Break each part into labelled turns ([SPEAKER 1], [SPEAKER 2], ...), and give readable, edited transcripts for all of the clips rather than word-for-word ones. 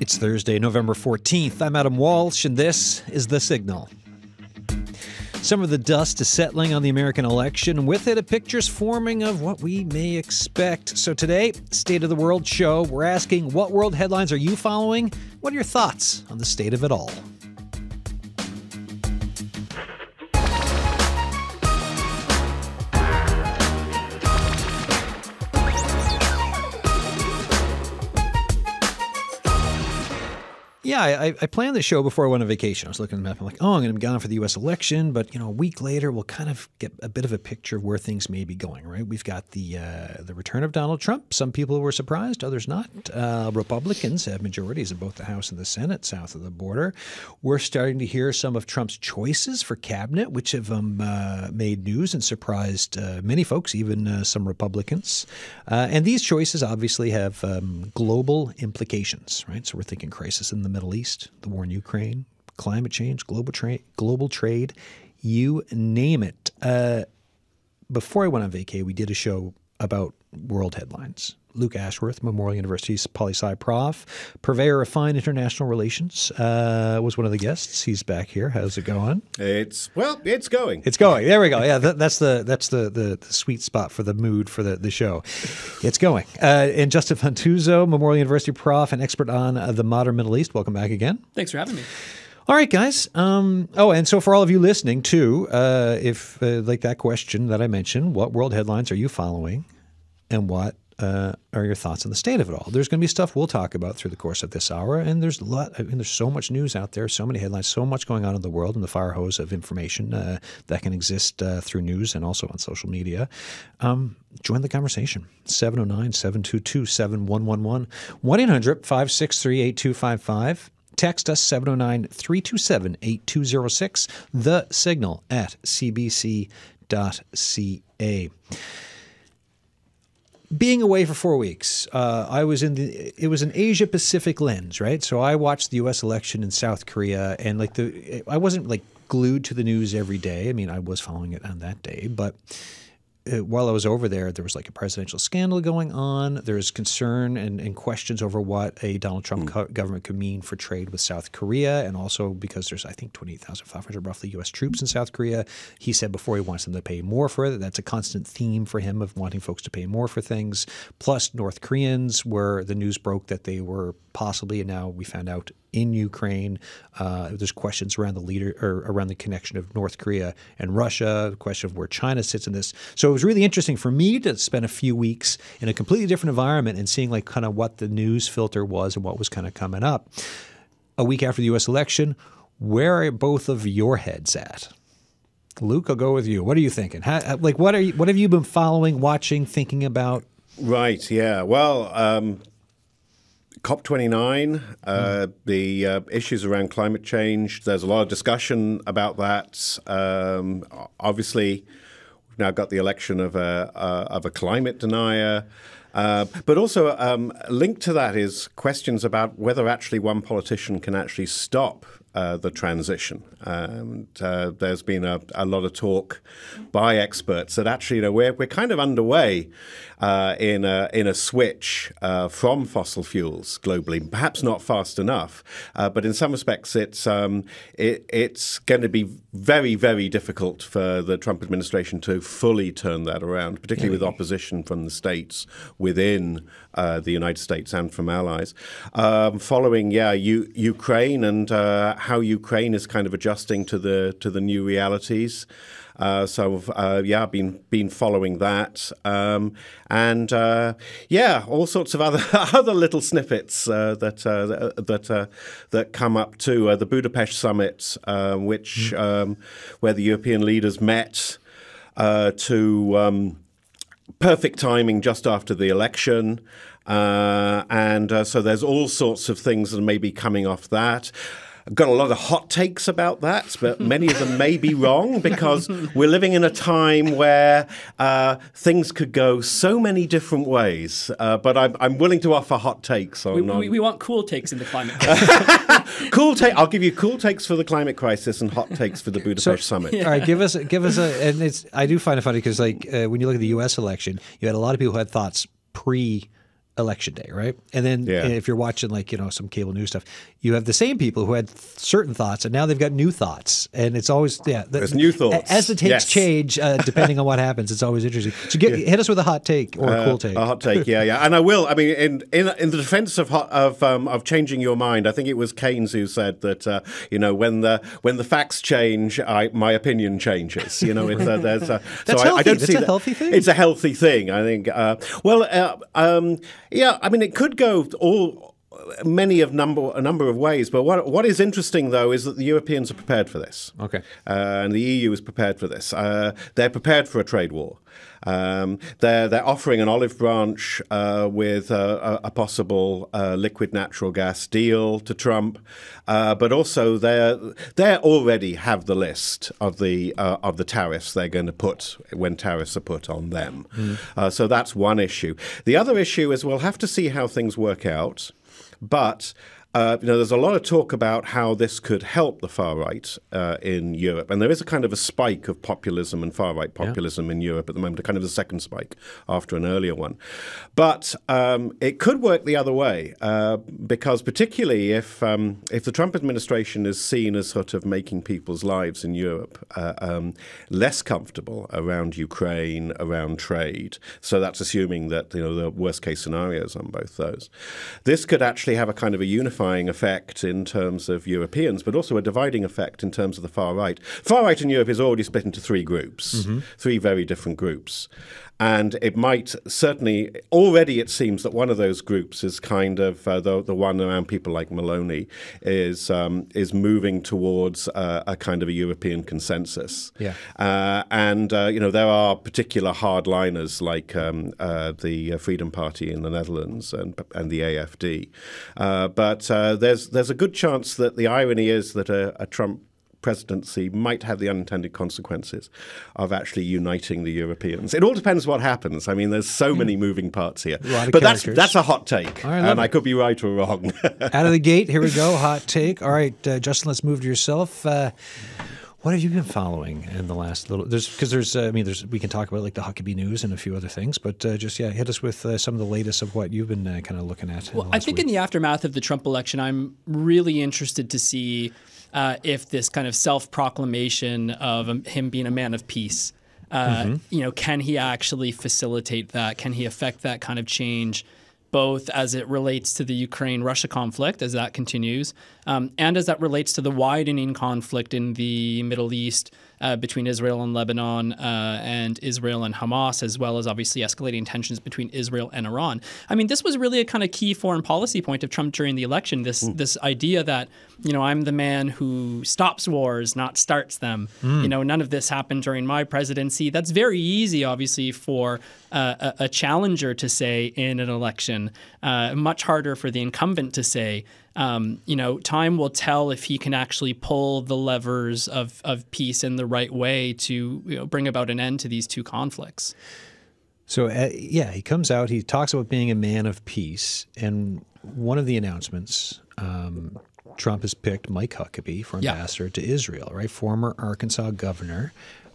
[SPEAKER 1] It's Thursday, November 14th. I'm Adam Walsh, and this is The Signal. Some of the dust is settling on the American election, and with it, a picture's forming of what we may expect. So today, State of the World show, we're asking, what world headlines are you following? What are your thoughts on the state of it all? Yeah, I planned the show before I went on vacation. I was looking at the map. I'm like, I'm going to be gone for the U.S. election. But, a week later, we'll kind of get a bit of a picture of where things may be going, right? We've got the return of Donald Trump. Some people were surprised, others not. Republicans have majorities in both the House and the Senate south of the border. We're starting to hear some of Trump's choices for cabinet, which have made news and surprised many folks, even some Republicans. And these choices obviously have global implications, right? So we're thinking crisis in the Middle East, the war in Ukraine, climate change, global trade, you name it. Before I went on vacay, we did a show about world headlines. Luke Ashworth, Memorial University's poli-sci prof, purveyor of fine international relations, was one of the guests. He's back here. How's it going?
[SPEAKER 2] It's going.
[SPEAKER 1] It's going. There we go. Yeah, that's the sweet spot for the mood for the show. It's going. And Justin Fantuzzo, Memorial University prof and expert on the modern Middle East. Welcome back again.
[SPEAKER 3] Thanks for having me.
[SPEAKER 1] All right, guys. And so for all of you listening too, if like that question that I mentioned, what world headlines are you following, and what are your thoughts on the state of it all? There's going to be stuff we'll talk about through the course of this hour, and there's there's so much news out there, so many headlines, so much going on in the world, and the fire hose of information that can exist through news and also on social media. Join the conversation. 709-722-7111, 1-800-563-8255. Text us 709-327-8206, the signal at cbc.ca. Being away for 4 weeks, it was an Asia Pacific lens, right? So I watched the U.S. election in South Korea, and I wasn't glued to the news every day. I mean, I was following it on that day, but while I was over there was a presidential scandal going on. There's concern and questions over what a Donald Trump government could mean for trade with South Korea, and also because there's, I think, 28,500 roughly U.S. troops in South Korea. He said before he wants them to pay more for it. That's a constant theme for him of wanting folks to pay more for things. Plus North Koreans, where the news broke that they were possibly, and now we found out, in Ukraine. There's questions around around the connection of North Korea and Russia, the question of where China sits in this. So it was really interesting for me to spend a few weeks in a completely different environment and seeing kind of what the news filter was and what was kind of coming up. A week after the U.S. election, where are both of your heads at? Luke, I'll go with you. What are you thinking? What have you been following, watching, thinking about?
[SPEAKER 2] Right. Yeah. Well, COP29, the issues around climate change, there's a lot of discussion about that. Obviously, we've now got the election of a climate denier. But also linked to that is questions about whether actually one politician can actually stop the transition. And there's been a lot of talk by experts that actually, we're kind of underway in a switch from fossil fuels globally. Perhaps not fast enough, but in some respects, it's going to be very, very difficult for the Trump administration to fully turn that around, particularly with opposition from the states within the United States and from allies. Following, Ukraine and how Ukraine is kind of adjusting to the new realities. I've been following that, and all sorts of other little snippets that come up too. The Budapest summit, where the European leaders met to perfect timing just after the election. So there's all sorts of things that may be coming off that. I've got a lot of hot takes about that, but many of them may be wrong because we're living in a time where things could go so many different ways. But I'm willing to offer hot takes.
[SPEAKER 3] We want cool takes in the climate crisis.
[SPEAKER 2] I'll give you cool takes for the climate crisis and hot takes for the Budapest summit.
[SPEAKER 1] All right, give us and I do find it funny because when you look at the U.S. election, you had a lot of people who had thoughts pre election day, right? And then
[SPEAKER 2] Yeah.
[SPEAKER 1] if you're watching some cable news stuff, you have the same people who had certain thoughts and now they've got new thoughts. And it's always,
[SPEAKER 2] There's new thoughts.
[SPEAKER 1] As the takes
[SPEAKER 2] Yes.
[SPEAKER 1] change, depending on what happens, it's always interesting. So hit us with a hot take or a cool take.
[SPEAKER 2] A hot take, yeah. And I will. I mean, in the defense of changing your mind, I think it was Keynes who said that, when the facts change, my opinion changes. It's, there's
[SPEAKER 1] That's
[SPEAKER 2] so
[SPEAKER 1] healthy.
[SPEAKER 2] I don't
[SPEAKER 1] That's
[SPEAKER 2] see
[SPEAKER 1] a
[SPEAKER 2] that.
[SPEAKER 1] healthy thing.
[SPEAKER 2] It's a healthy thing, I think. Yeah, I mean, it could go a number of ways. But what is interesting, though, is that the Europeans are prepared for this.
[SPEAKER 1] Okay.
[SPEAKER 2] And the EU is prepared for this. They're prepared for a trade war. They're offering an olive branch with a possible liquid natural gas deal to Trump, but also they already have the list of the tariffs they're going to put when tariffs are put on them. So that's one issue. The other issue is we'll have to see how things work out, but. There's a lot of talk about how this could help the far right in Europe. And there is a kind of a spike of populism and far right populism in Europe at the moment, a kind of a second spike after an earlier one. But it could work the other way because particularly if the Trump administration is seen as sort of making people's lives in Europe less comfortable around Ukraine, around trade. So that's assuming that the worst case scenarios on both those. This could actually have a kind of a unifying effect in terms of Europeans, but also a dividing effect in terms of the far right. Far right in Europe is already split into three groups, three very different groups. And it might certainly, already it seems that one of those groups is kind of the one around people like Maloney is moving towards a kind of a European consensus.
[SPEAKER 1] Yeah.
[SPEAKER 2] There are particular hardliners like the Freedom Party in the Netherlands and the AFD. But there's a good chance that the irony is that a Trump presidency might have the unintended consequences of actually uniting the Europeans. It all depends what happens. I mean, there's so many moving parts here. But that's a hot take, and I could be right or wrong.
[SPEAKER 1] Out of the gate, here we go, hot take. All right, Justin, let's move to yourself. What have you been following in the last little? We can talk about like the Huckabee News and a few other things, but hit us with some of the latest of what you've been kind of looking at.
[SPEAKER 3] Well, I think in the aftermath of the Trump election, I'm really interested to see if this kind of self-proclamation of him being a man of peace, can he actually facilitate that? Can he affect that kind of change, both as it relates to the Ukraine-Russia conflict, as that continues, and as that relates to the widening conflict in the Middle East between Israel and Lebanon and Israel and Hamas, as well as obviously escalating tensions between Israel and Iran. I mean, this was really a kind of key foreign policy point of Trump during the election, this idea that, I'm the man who stops wars, not starts them. None of this happened during my presidency. That's very easy, obviously, for a challenger to say in an election, much harder for the incumbent to say. Time will tell if he can actually pull the levers of peace in the right way to bring about an end to these two conflicts.
[SPEAKER 1] So, he comes out, he talks about being a man of peace, and one of the announcements, Trump has picked Mike Huckabee for ambassador to Israel, right? Former Arkansas governor.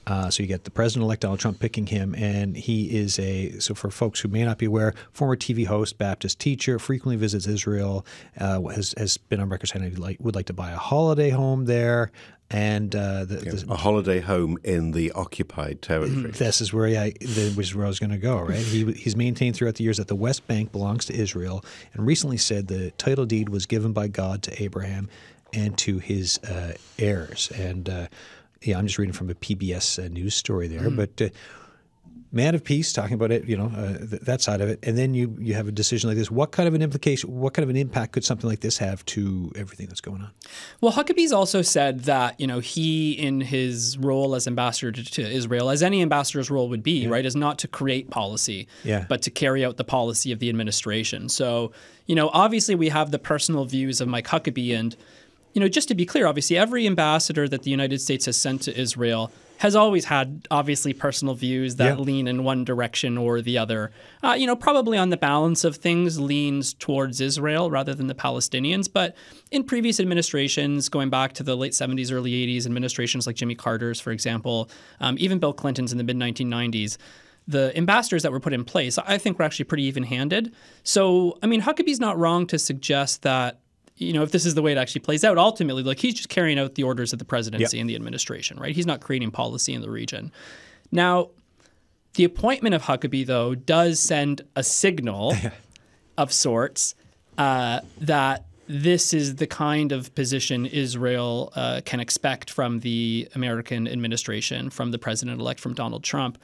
[SPEAKER 1] So you get the president-elect Donald Trump picking him, and he is so for folks who may not be aware, former TV host, Baptist teacher, frequently visits Israel, has been on record saying he would like to buy a holiday home there, and
[SPEAKER 2] a holiday home in the occupied territory.
[SPEAKER 1] This is where I was going to go, right? He's maintained throughout the years that the West Bank belongs to Israel, and recently said the title deed was given by God to Abraham and to his heirs, and I'm just reading from a PBS news story there, but man of peace, talking about it, that side of it, and then you have a decision like this. What kind of an impact could something like this have to everything that's going on?
[SPEAKER 3] Well, Huckabee's also said that he, in his role as ambassador to Israel, as any ambassador's role would be, right, is not to create policy, but to carry out the policy of the administration. So, obviously we have the personal views of Mike Huckabee, and just to be clear, obviously, every ambassador that the United States has sent to Israel has always had, obviously, personal views that lean in one direction or the other. Probably on the balance of things leans towards Israel rather than the Palestinians. But in previous administrations, going back to the late 70s, early 80s, administrations like Jimmy Carter's, for example, even Bill Clinton's in the mid-1990s, the ambassadors that were put in place, I think, were actually pretty even-handed. So, I mean, Huckabee's not wrong to suggest that, if this is the way it actually plays out, ultimately, like, he's just carrying out the orders of the presidency and the administration, right? He's not creating policy in the region. Now, the appointment of Huckabee, though, does send a signal of sorts that this is the kind of position Israel can expect from the American administration, from the president-elect, from Donald Trump.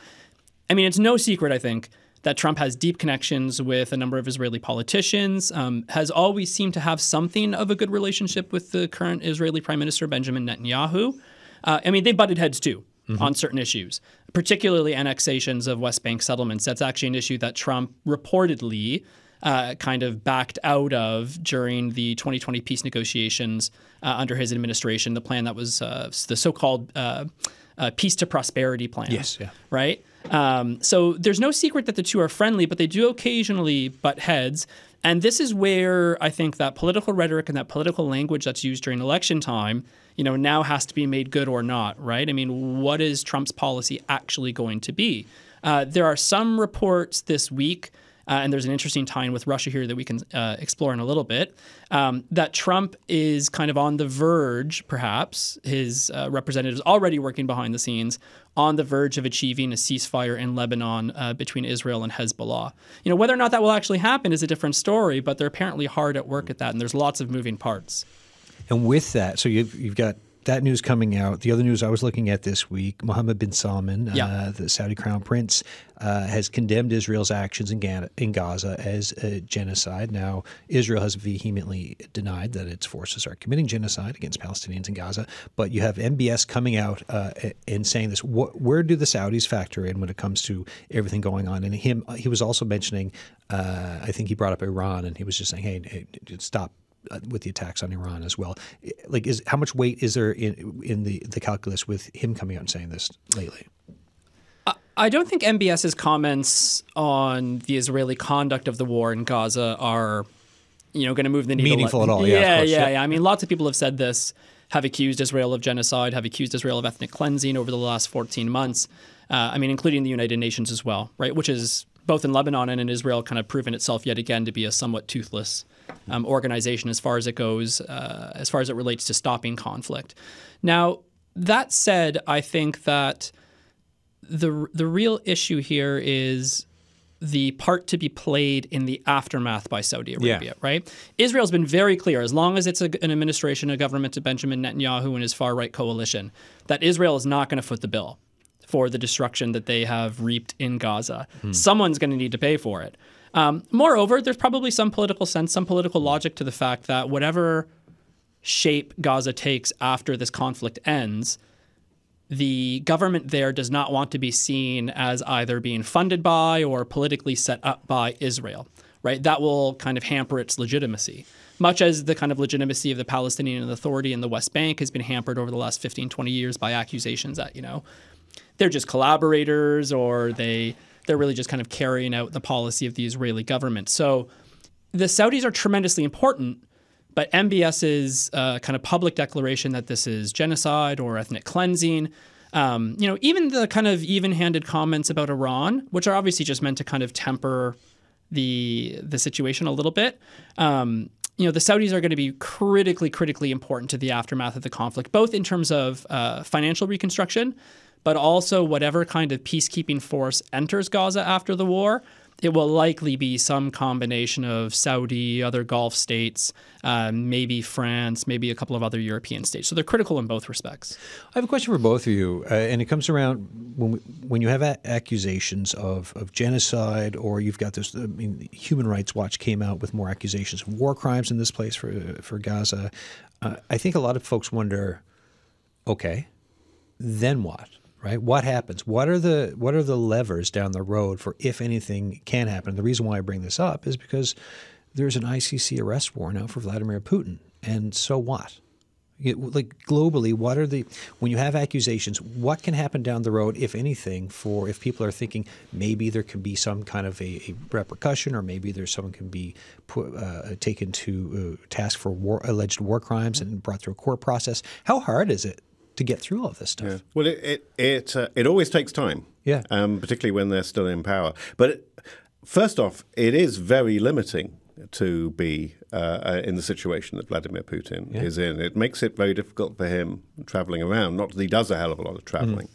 [SPEAKER 3] I mean, it's no secret, I think, that Trump has deep connections with a number of Israeli politicians, has always seemed to have something of a good relationship with the current Israeli Prime Minister, Benjamin Netanyahu. I mean, they butted heads, too, on certain issues, particularly annexations of West Bank settlements. That's actually an issue that Trump reportedly kind of backed out of during the 2020 peace negotiations under his administration, the plan that was the so-called Peace to Prosperity plan.
[SPEAKER 1] Yes, yeah.
[SPEAKER 3] Right? So there's no secret that the two are friendly, but they do occasionally butt heads. And this is where I think that political rhetoric and that political language that's used during election time, now has to be made good or not, right? I mean, what is Trump's policy actually going to be? There are some reports this week, and there's an interesting tie-in with Russia here that we can explore in a little bit, that Trump is kind of on the verge, perhaps, his representatives already working behind the scenes, on the verge of achieving a ceasefire in Lebanon between Israel and Hezbollah. Whether or not that will actually happen is a different story, but they're apparently hard at work at that, and there's lots of moving parts.
[SPEAKER 1] And with that, so you've got that news coming out. The other news I was looking at this week, Mohammed bin Salman, the Saudi crown prince, has condemned Israel's actions in Gaza as a genocide. Now, Israel has vehemently denied that its forces are committing genocide against Palestinians in Gaza. But you have MBS coming out and saying this. Where do the Saudis factor in when it comes to everything going on? And he was also mentioning, I think he brought up Iran, and he was just saying, hey stop with the attacks on Iran as well. Like, how much weight is there in the calculus with him coming out and saying this lately?
[SPEAKER 3] I don't think MBS's comments on the Israeli conduct of the war in Gaza are, going to move the needle.
[SPEAKER 1] Meaningful at all, yeah.
[SPEAKER 3] Yeah. I mean, lots of people have said this, have accused Israel of genocide, have accused Israel of ethnic cleansing over the last 14 months. Including the United Nations as well, right? Which is both in Lebanon and in Israel kind of proven itself yet again to be a somewhat toothless organization as far as it goes, as far as it relates to stopping conflict. Now, that said, I think that the real issue here is the part to be played in the aftermath by Saudi Arabia, right? Israel's been very clear, as long as it's an administration, a government of Benjamin Netanyahu and his far-right coalition, that Israel is not going to foot the bill for the destruction that they have reaped in Gaza. Someone's going to need to pay for it. Moreover, there's probably some political sense, some political logic to the fact that whatever shape Gaza takes after this conflict ends, the government there does not want to be seen as either being funded by or politically set up by Israel, right? That will kind of hamper its legitimacy, much as the kind of legitimacy of the Palestinian Authority in the West Bank has been hampered over the last 15, 20 years by accusations that, they're just collaborators or they're really just kind of carrying out the policy of the Israeli government. So the Saudis are tremendously important, but MBS's kind of public declaration that this is genocide or ethnic cleansing, even the kind of even-handed comments about Iran, which are obviously just meant to kind of temper the situation a little bit, the Saudis are going to be critically important to the aftermath of the conflict, both in terms of financial reconstruction, but also whatever kind of peacekeeping force enters Gaza after the war, it will likely be some combination of Saudi, other Gulf states, maybe France, maybe a couple of other European states. So they're critical in both respects.
[SPEAKER 1] I have a question for both of you, and it comes around when you have accusations of genocide, or you've got this. Human Rights Watch came out with more accusations of war crimes in this place for Gaza. I think a lot of folks wonder, okay, then what? Right? What happens? What are the levers down the road for if anything can happen? The reason why I bring this up is because there's an ICC arrest warrant out for Vladimir Putin, and so what? Like globally, when you have accusations, what can happen down the road, if anything, if people are thinking maybe there can be some kind of a repercussion, or maybe someone can be taken to task for alleged war crimes and brought through a court process? How hard is it to get through all of this stuff.
[SPEAKER 2] Yeah. Well, it always takes time.
[SPEAKER 1] Yeah.
[SPEAKER 2] Particularly when they're still in power. But first off, it is very limiting to be in the situation that Vladimir Putin is in. It makes it very difficult for him traveling around. Not that he does a hell of a lot of traveling.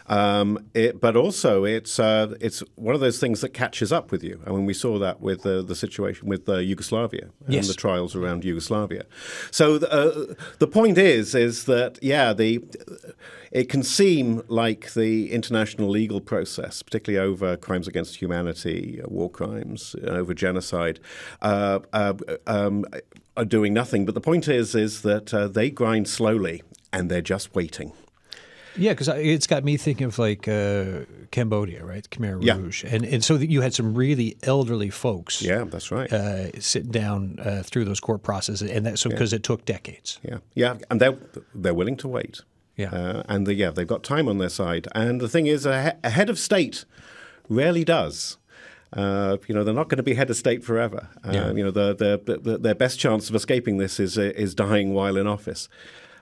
[SPEAKER 2] But also it's one of those things that catches up with you. I mean, we saw that with the situation with Yugoslavia and the trials around Yugoslavia. So the point is that, it can seem like the international legal process, particularly over crimes against humanity, war crimes, over genocide, are doing nothing. But the point is that they grind slowly and they're just waiting.
[SPEAKER 1] Yeah, because it's got me thinking of like Cambodia, right? Khmer Rouge. And so you had some really elderly folks.
[SPEAKER 2] Yeah, that's right.
[SPEAKER 1] Sitting down through those court processes, and that's because it took decades.
[SPEAKER 2] Yeah, and they're willing to wait.
[SPEAKER 1] Yeah.
[SPEAKER 2] They've got time on their side. And the thing is, a head of state rarely does. They're not going to be head of state forever. Their best chance of escaping this is dying while in office.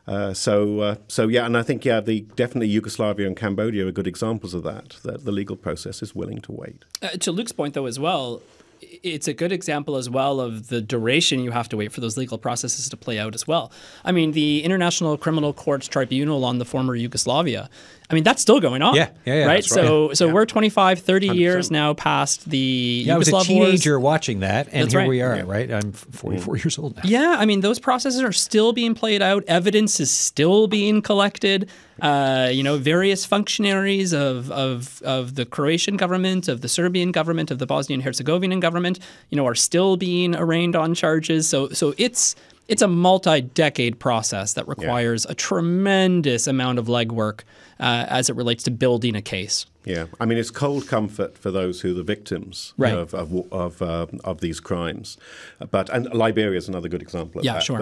[SPEAKER 2] And I think definitely Yugoslavia and Cambodia are good examples of that the legal process is willing to wait.
[SPEAKER 3] To Luke's point, though, as well, it's a good example as well of the duration you have to wait for those legal processes to play out as well. I mean, the International Criminal Courts Tribunal on the former Yugoslavia, I mean, that's still going on.
[SPEAKER 1] Yeah.
[SPEAKER 3] Right? So we're 25, 30 years now past the Yugoslav
[SPEAKER 1] I was a teenager
[SPEAKER 3] wars.
[SPEAKER 1] Watching that, and
[SPEAKER 3] That's
[SPEAKER 1] here
[SPEAKER 3] right.
[SPEAKER 1] we are, right? I'm 44 years old now.
[SPEAKER 3] Yeah, I mean, those processes are still being played out. Evidence is still being collected. Various functionaries of the Croatian government, of the Serbian government, of the Bosnian Herzegovinian government, are still being arraigned on charges. So it's a multi-decade process that requires a tremendous amount of legwork as it relates to building a case.
[SPEAKER 2] Yeah, I mean, it's cold comfort for those who are the victims of these crimes. And Liberia is another good example of that.
[SPEAKER 3] Sure.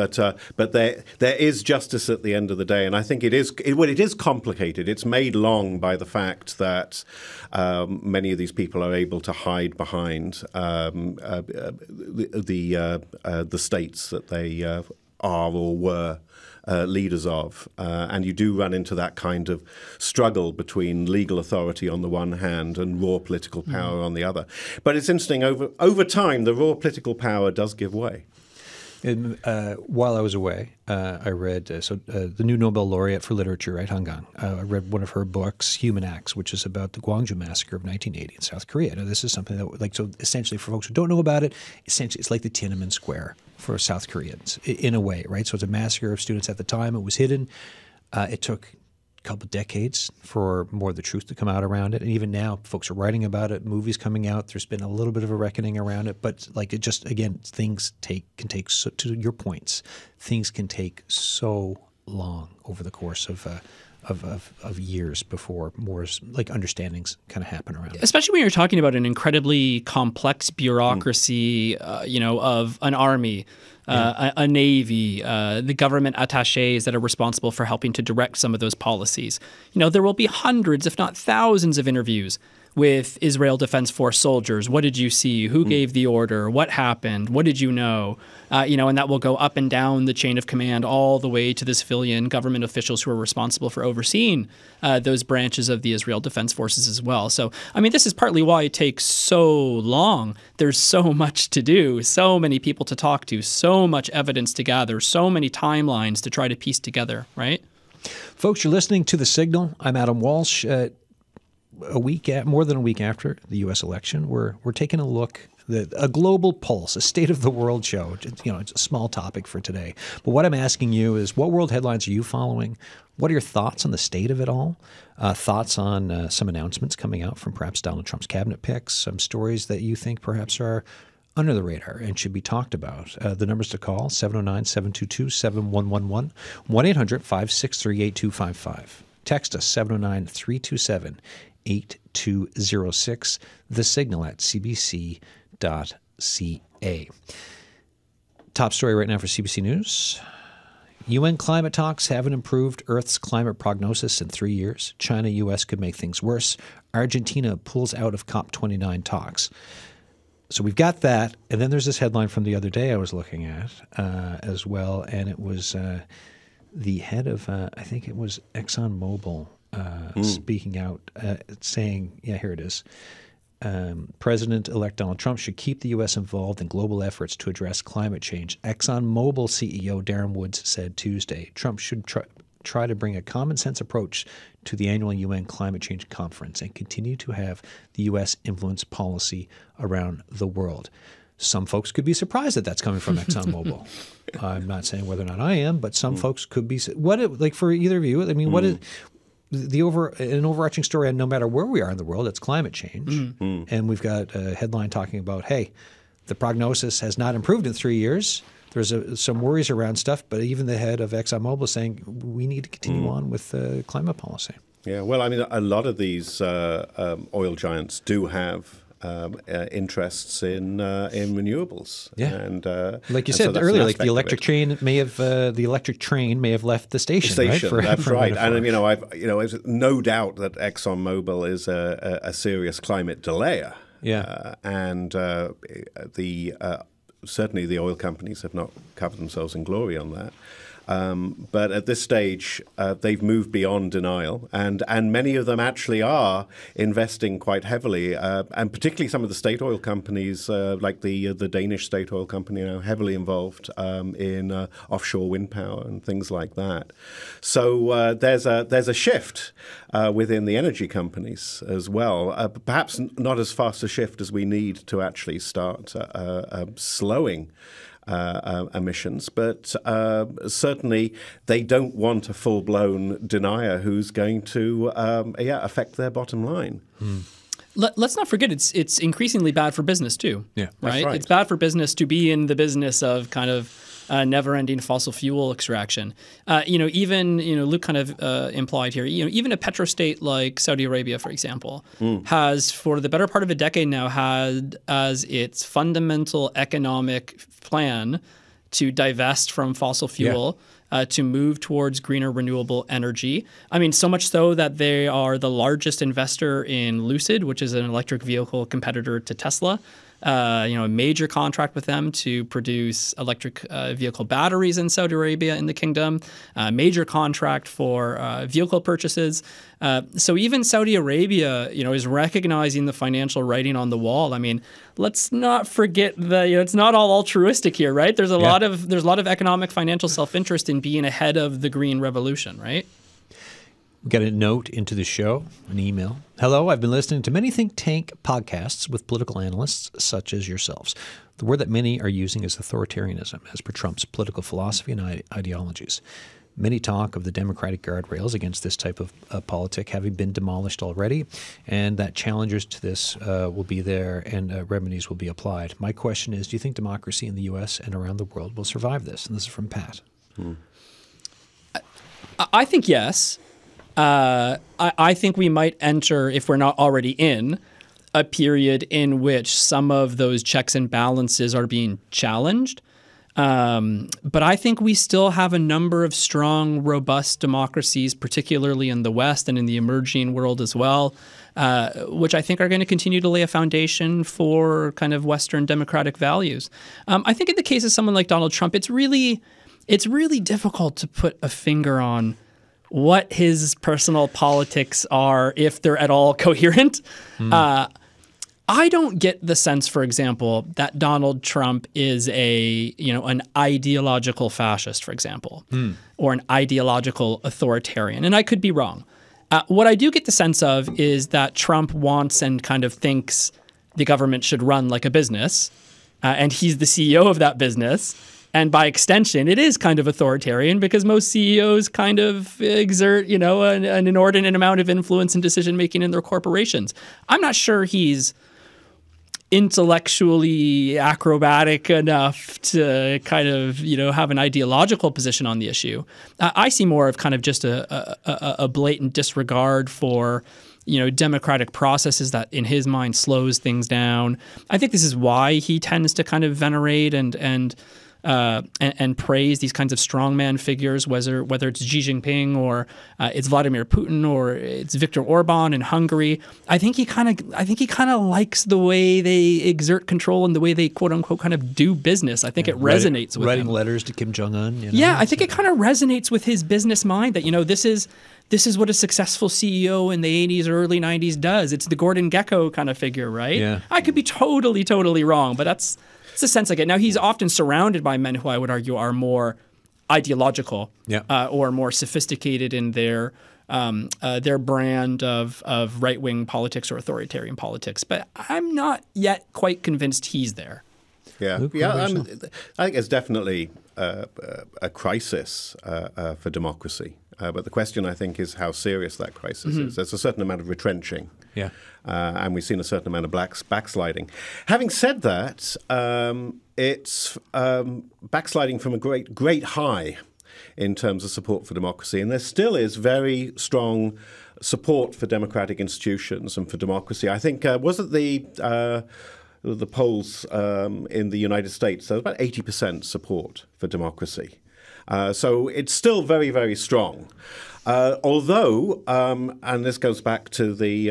[SPEAKER 2] But there is justice at the end of the day, and I think it is complicated. It's made long by the fact that many of these people are able to hide behind the states that they are or were leaders of. And you do run into that kind of struggle between legal authority on the one hand and raw political power on the other. But it's interesting, over time, the raw political power does give way.
[SPEAKER 1] And, while I was away, I read the new Nobel laureate for literature, right, Han Gang. I read one of her books, Human Acts, which is about the Gwangju massacre of 1980 in South Korea. Now, this is something that, so essentially for folks who don't know about it, essentially it's like the Tiananmen Square for South Koreans in a way, right? So it's a massacre of students at the time. It was hidden. It took couple decades for more of the truth to come out around it. And even now, folks are writing about it, movies coming out. There's been a little bit of a reckoning around it. But like it just, again, things can take, so, to your points, things can take so long over the course of years before more like understandings kind of happen around it.
[SPEAKER 3] Especially when you're talking about an incredibly complex bureaucracy, of an army, a navy, the government attachés that are responsible for helping to direct some of those policies. There will be hundreds, if not thousands, of interviews with Israel Defense Force soldiers. What did you see? Who gave the order? What happened? What did you know? And that will go up and down the chain of command all the way to the civilian government officials who are responsible for overseeing those branches of the Israel Defense Forces as well. So, I mean, this is partly why it takes so long. There's so much to do, so many people to talk to, so much evidence to gather, so many timelines to try to piece together, right?
[SPEAKER 1] Folks, you're listening to The Signal. I'm Adam Walsh. More than a week after the U.S. election, we're taking a look, a global pulse, a state of the world show. It's a small topic for today. But what I'm asking you is, what world headlines are you following? What are your thoughts on the state of it all? Thoughts on some announcements coming out from perhaps Donald Trump's cabinet picks, some stories that you think perhaps are under the radar and should be talked about. The numbers to call, 709-722-7111, 1-800-563-8255. Text us, 709-327-8206, The Signal at cbc.ca. Top story right now for CBC News. UN climate talks haven't improved Earth's climate prognosis in 3 years. China, U.S. could make things worse. Argentina pulls out of COP29 talks. So we've got that. And then there's this headline from the other day I was looking at as well. And it was the head of, I think it was ExxonMobil, speaking out, saying, yeah, here it is. President-elect Donald Trump should keep the U.S. involved in global efforts to address climate change. ExxonMobil CEO Darren Woods said Tuesday Trump should try to bring a common-sense approach to the annual UN climate change conference and continue to have the U.S. influence policy around the world. Some folks could be surprised that that's coming from ExxonMobil. I'm not saying whether or not I am, but some folks could be. Like for either of you, I mean, what is an overarching story? And no matter where we are in the world, it's climate change, and we've got a headline talking about, hey, the prognosis has not improved in 3 years. There's some worries around stuff, but even the head of ExxonMobil is saying we need to continue on with climate policy.
[SPEAKER 2] Yeah, well, I mean, a lot of these oil giants do have interests in renewables.
[SPEAKER 1] Yeah,
[SPEAKER 2] and
[SPEAKER 1] like you said earlier, like the electric train may have left the station. Right?
[SPEAKER 2] That's right. And I've no doubt that ExxonMobil is a serious climate delayer.
[SPEAKER 1] Yeah,
[SPEAKER 2] and certainly the oil companies have not covered themselves in glory on that. But at this stage, they've moved beyond denial, and many of them actually are investing quite heavily, and particularly some of the state oil companies, like the Danish state oil company, are heavily involved in offshore wind power and things like that. So there's a shift within the energy companies as well. Perhaps not as fast a shift as we need to actually start slowing emissions, but certainly they don't want a full-blown denier who's going to affect their bottom line.
[SPEAKER 3] Let's not forget it's increasingly bad for business too.
[SPEAKER 1] Yeah,
[SPEAKER 3] right?
[SPEAKER 2] Right.
[SPEAKER 3] It's bad for business to be in the business of kind of never-ending fossil fuel extraction. Even Luke kind of implied here. Even a petrostate like Saudi Arabia, for example, has for the better part of a decade now had as its fundamental economic plan to divest from fossil fuel. To move towards greener renewable energy. I mean, so much so that they are the largest investor in Lucid, which is an electric vehicle competitor to Tesla. A major contract with them to produce electric vehicle batteries in Saudi Arabia in the kingdom, a major contract for vehicle purchases. So even Saudi Arabia, is recognizing the financial writing on the wall. I mean, let's not forget that it's not all altruistic here, right? There's a lot of economic financial self-interest in being ahead of the green revolution, right?
[SPEAKER 1] We got a note into the show, an email. Hello, I've been listening to many think tank podcasts with political analysts such as yourselves. The word that many are using is authoritarianism, as per Trump's political philosophy and ideologies. Many talk of the democratic guardrails against this type of politic having been demolished already, and that challengers to this will be there and remedies will be applied. My question is, do you think democracy in the U.S. and around the world will survive this? And this is from Pat.
[SPEAKER 3] I think yes. I think we might enter, if we're not already in, a period in which some of those checks and balances are being challenged. But I think we still have a number of strong, robust democracies, particularly in the West and in the emerging world as well, which I think are going to continue to lay a foundation for kind of Western democratic values. I think in the case of someone like Donald Trump, it's really difficult to put a finger on what his personal politics are, if they're at all coherent. I don't get the sense, for example, that Donald Trump is an ideological fascist, for example, or an ideological authoritarian. And I could be wrong. What I do get the sense of is that Trump wants and kind of thinks the government should run like a business, and he's the CEO of that business. And by extension, it is kind of authoritarian because most CEOs kind of exert, an inordinate amount of influence and decision-making in their corporations. I'm not sure he's intellectually acrobatic enough to kind of, have an ideological position on the issue. I see more of kind of just a blatant disregard for, democratic processes that in his mind slows things down. I think this is why he tends to kind of venerate and and praise these kinds of strongman figures, whether it's Xi Jinping or it's Vladimir Putin or it's Viktor Orban in Hungary. I think he kind of likes the way they exert control and the way they quote unquote kind of do business. I think it resonates with
[SPEAKER 1] writing
[SPEAKER 3] him.
[SPEAKER 1] letters to Kim Jong-un. You know?
[SPEAKER 3] Yeah, I think it kind of resonates with his business mind that, this is what a successful CEO in the 80s or early 90s does. It's the Gordon Gekko kind of figure, right?
[SPEAKER 1] Yeah.
[SPEAKER 3] I could be totally wrong, but that's the sense I get. Now, he's often surrounded by men who I would argue are more ideological or more sophisticated in their brand of right-wing politics or authoritarian politics. But I'm not yet quite convinced he's there.
[SPEAKER 2] Yeah, I think it's definitely a crisis for democracy. But the question, I think, is how serious that crisis is. There's a certain amount of retrenching.
[SPEAKER 1] Yeah.
[SPEAKER 2] And we've seen a certain amount of backsliding. Having said that, it's backsliding from a great high in terms of support for democracy. And there still is very strong support for democratic institutions and for democracy. I think, was it the polls in the United States, there was about 80% support for democracy. So it's still very, very strong. Although, and this goes back to the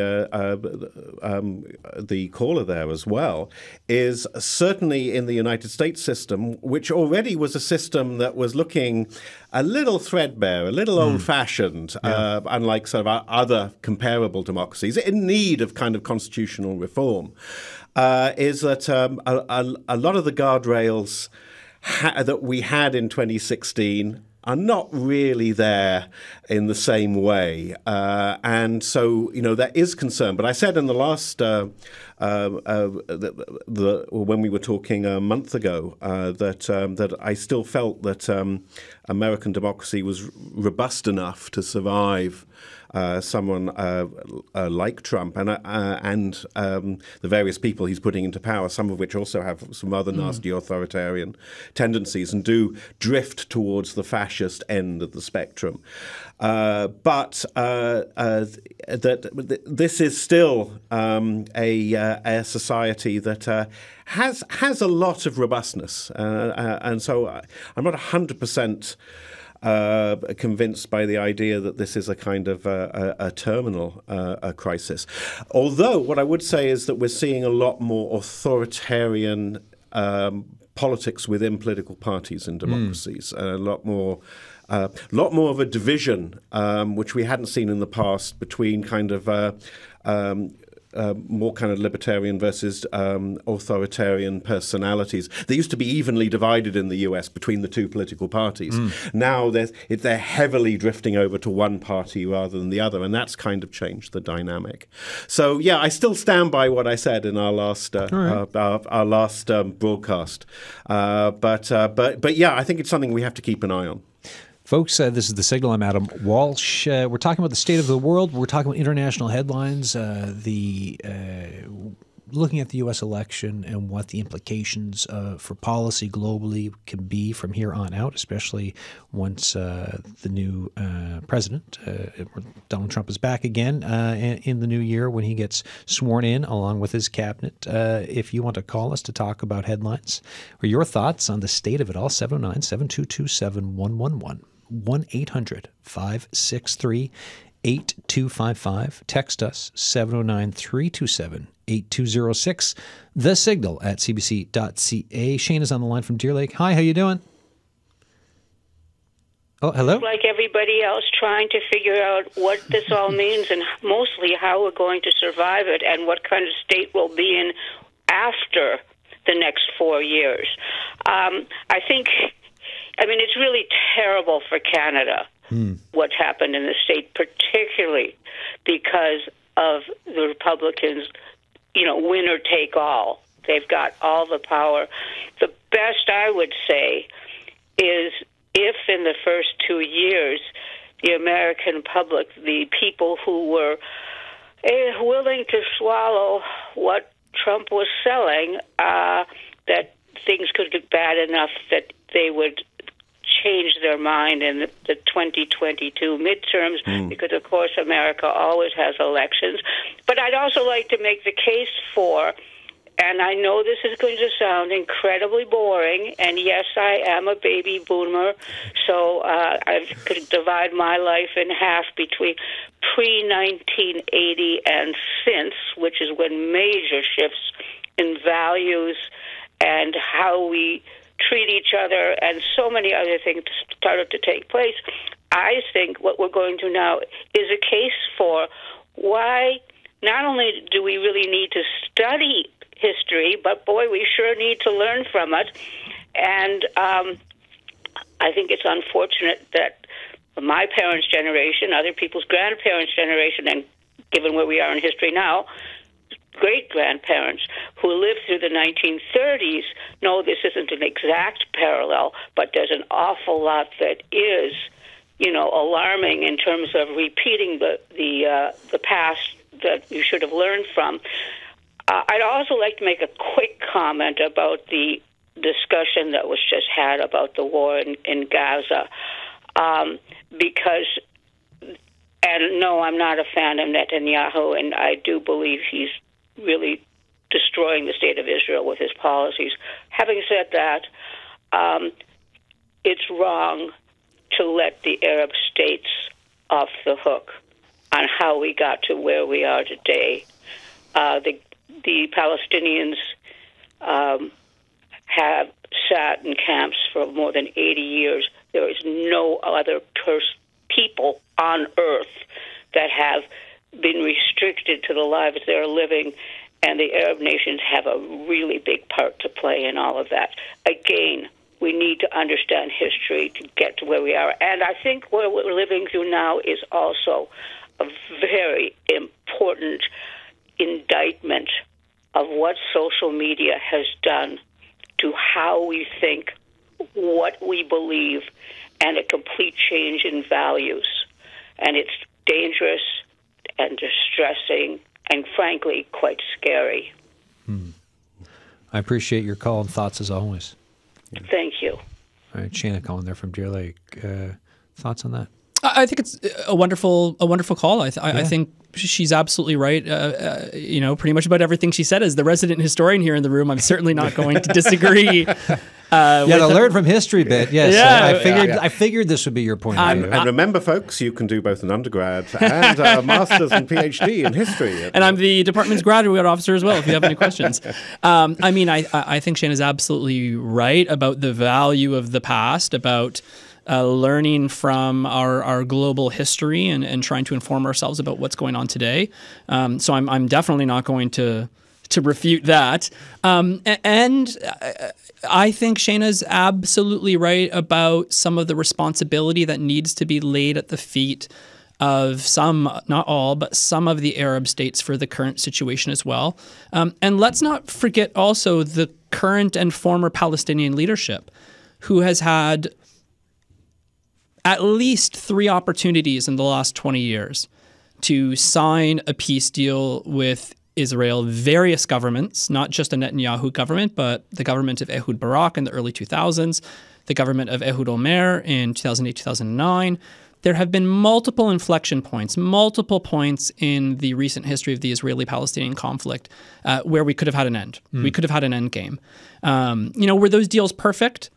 [SPEAKER 2] caller there as well, is certainly in the United States system, which already was a system that was looking a little threadbare, a little old-fashioned, unlike sort of other comparable democracies, in need of kind of constitutional reform, is that a lot of the guardrails that we had in 2016 are not really there in the same way. And so, there is concern. But I said in the last, when we were talking a month ago, that I still felt that American democracy was robust enough to survive someone like Trump and the various people he's putting into power, some of which also have some other nasty authoritarian tendencies and do drift towards the fascist end of the spectrum. But that this is still a society that has a lot of robustness, and so I'm not 100%. Convinced by the idea that this is a kind of a terminal crisis. Although what I would say is that we're seeing a lot more authoritarian politics within political parties and democracies, a lot more of a division, which we hadn't seen in the past, between kind of more kind of libertarian versus authoritarian personalities. They used to be evenly divided in the US between the two political parties. Now they're heavily drifting over to one party rather than the other, and that's kind of changed the dynamic. So yeah, I still stand by what I said in our last our last broadcast. But yeah, I think it's something we have to keep an eye on.
[SPEAKER 1] Folks, this is The Signal. I'm Adam Walsh. We're talking about the state of the world. We're talking about international headlines, looking at the U.S. election and what the implications for policy globally can be from here on out, especially once the new president, Donald Trump, is back again in the new year when he gets sworn in along with his cabinet. If you want to call us to talk about headlines or your thoughts on the state of it all, 709-722-7111. 1-800-563-8255. Text us, 709-327-8206. The Signal at cbc.ca. Shane is on the line from Deer Lake. Hi, how you doing? Oh, hello?
[SPEAKER 4] Like everybody else, trying to figure out what this all means and mostly how we're going to survive it and what kind of state we'll be in after the next 4 years. I mean, it's really terrible for Canada, what's happened in the state, particularly because of the Republicans, winner take all. They've got all the power. The best I would say is if in the first 2 years, the American public, the people who were willing to swallow what Trump was selling, that things could get bad enough that they would change their mind in the 2022 midterms, because, of course, America always has elections. But I'd also like to make the case for and I know this is going to sound incredibly boring, and yes, I am a baby boomer, so I could divide my life in half between pre-1980 and since, which is when major shifts in values and how we treat each other and so many other things started to take place. I think what we're going to now is a case for why not only do we really need to study history, but boy, we sure need to learn from it. And I think it's unfortunate that my parents' generation, other people's grandparents' generation, and given where we are in history now, great-grandparents who lived through the 1930s know this isn't an exact parallel, but there's an awful lot that is, alarming in terms of repeating the past that you should have learned from. I'd also like to make a quick comment about the discussion that was just had about the war in Gaza, because, and no, I'm not a fan of Netanyahu, and I do believe he's really destroying the state of Israel with his policies. Having said that, it's wrong to let the Arab states off the hook on how we got to where we are today. The Palestinians have sat in camps for more than 80 years. There is no other people on earth that have been restricted to the lives they're living, and the Arab nations have a really big part to play in all of that. Again, we need to understand history to get to where we are. And I think what we're living through now is also a very important indictment of what social media has done to how we think, what we believe, and a complete change in values. And it's dangerous and distressing and, frankly, quite scary.
[SPEAKER 1] I appreciate your call and thoughts as always.
[SPEAKER 4] Thank you.
[SPEAKER 1] All right, Shana calling there from Deer Lake. Thoughts on that?
[SPEAKER 3] I think it's a wonderful call. I think she's absolutely right. Pretty much about everything she said. As the resident historian here in the room, I'm certainly not going to disagree.
[SPEAKER 1] The learn from history bit. Yes,
[SPEAKER 3] Yeah,
[SPEAKER 1] I figured this would be your point of view.
[SPEAKER 2] And remember, folks, you can do both an undergrad and a master's and PhD in history.
[SPEAKER 3] And I'm the department's graduate officer as well, if you have any questions. I think Shane is absolutely right about the value of the past, about learning from our global history and trying to inform ourselves about what's going on today. So I'm definitely not going to refute that. And I think Shayna's absolutely right about some of the responsibility that needs to be laid at the feet of some, not all, but some of the Arab states for the current situation as well. And let's not forget also the current and former Palestinian leadership, who has had at least 3 opportunities in the last 20 years to sign a peace deal with Israel, various governments, not just a Netanyahu government, but the government of Ehud Barak in the early 2000s, the government of Ehud Omer in 2008, 2009. There have been multiple inflection points, multiple points in the recent history of the Israeli-Palestinian conflict where we could have had an end. We could have had an end game. Were those deals perfect?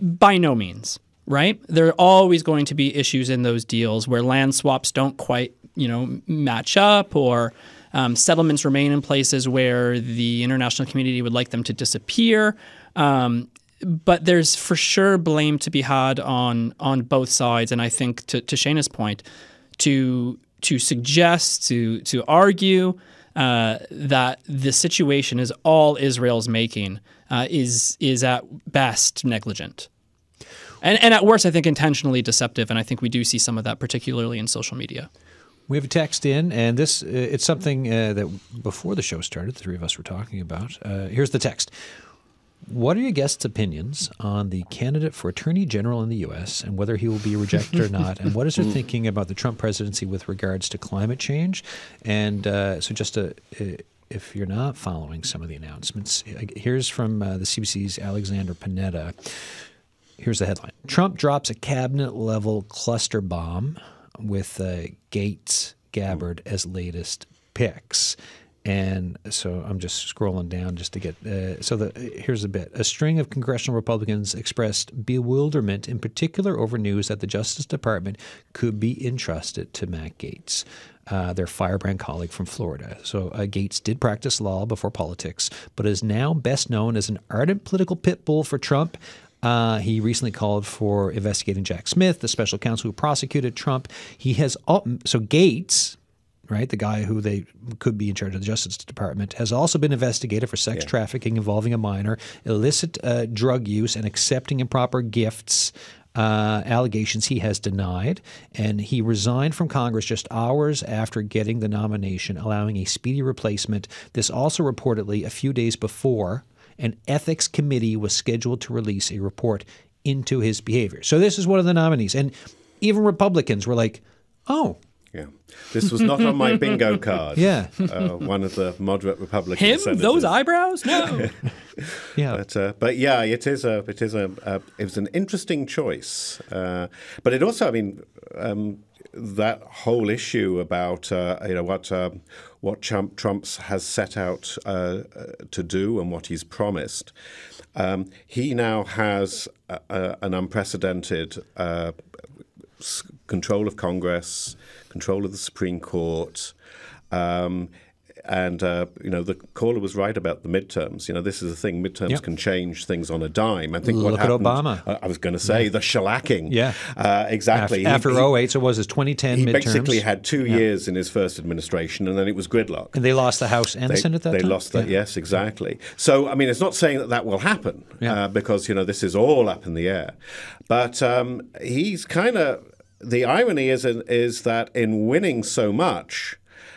[SPEAKER 3] By no means, right? There are always going to be issues in those deals where land swaps don't quite, match up, or settlements remain in places where the international community would like them to disappear. But there's for sure blame to be had on both sides. And I think to Shayna's point, to suggest, to argue that the situation is all Israel's making is at best negligent. And at worst, I think intentionally deceptive. And I think we do see some of that, particularly in social media.
[SPEAKER 1] We have a text in, and this it's something that before the show started, the 3 of us were talking about. Here's the text. What are your guests' opinions on the candidate for Attorney General in the U.S. and whether he will be rejected or not? And what is your thinking about the Trump presidency with regards to climate change? And so just if you're not following some of the announcements, here's from the CBC's Alexander Panetta. Here's the headline. Trump drops a cabinet-level cluster bomb with Gates, Gabbard as latest picks. And so I'm just scrolling down just to get here's a bit. A string of congressional Republicans expressed bewilderment, in particular over news that the Justice Department could be entrusted to Matt Gaetz, their firebrand colleague from Florida. So Gaetz did practice law before politics, but is now best known as an ardent political pit bull for Trump. He recently called for investigating Jack Smith, the special counsel who prosecuted Trump. He has so Gaetz, right, the guy who they could be in charge of the Justice Department, has also been investigated for sex trafficking involving a minor, illicit drug use, and accepting improper gifts. Allegations he has denied, and he resigned from Congress just hours after getting the nomination, allowing a speedy replacement. This also reportedly a few days before an ethics committee was scheduled to release a report into his behavior. So this is one of the nominees, and even Republicans were like, oh.
[SPEAKER 2] Yeah, this was not on my bingo card.
[SPEAKER 1] Yeah,
[SPEAKER 2] one of the moderate Republican senators.
[SPEAKER 3] Those eyebrows? No.
[SPEAKER 1] Yeah,
[SPEAKER 2] but yeah, it was an interesting choice. But it also, I mean, that whole issue about what Trump has set out to do and what he's promised. He now has an unprecedented control of Congress, control of the Supreme Court, and the caller was right about the midterms. This is the thing. Midterms can change things on a dime. I think
[SPEAKER 1] Look at Obama.
[SPEAKER 2] I was going to say the shellacking.
[SPEAKER 1] Yeah,
[SPEAKER 2] exactly.
[SPEAKER 1] After 2008, so it was his 2010 midterms.
[SPEAKER 2] He basically had 2 years in his first administration, and then it was gridlock.
[SPEAKER 1] And they lost the House and the Senate that time?
[SPEAKER 2] They lost that, yes, exactly. So, I mean, it's not saying that will happen because, this is all up in the air. But he's kind of – the irony is that in winning so much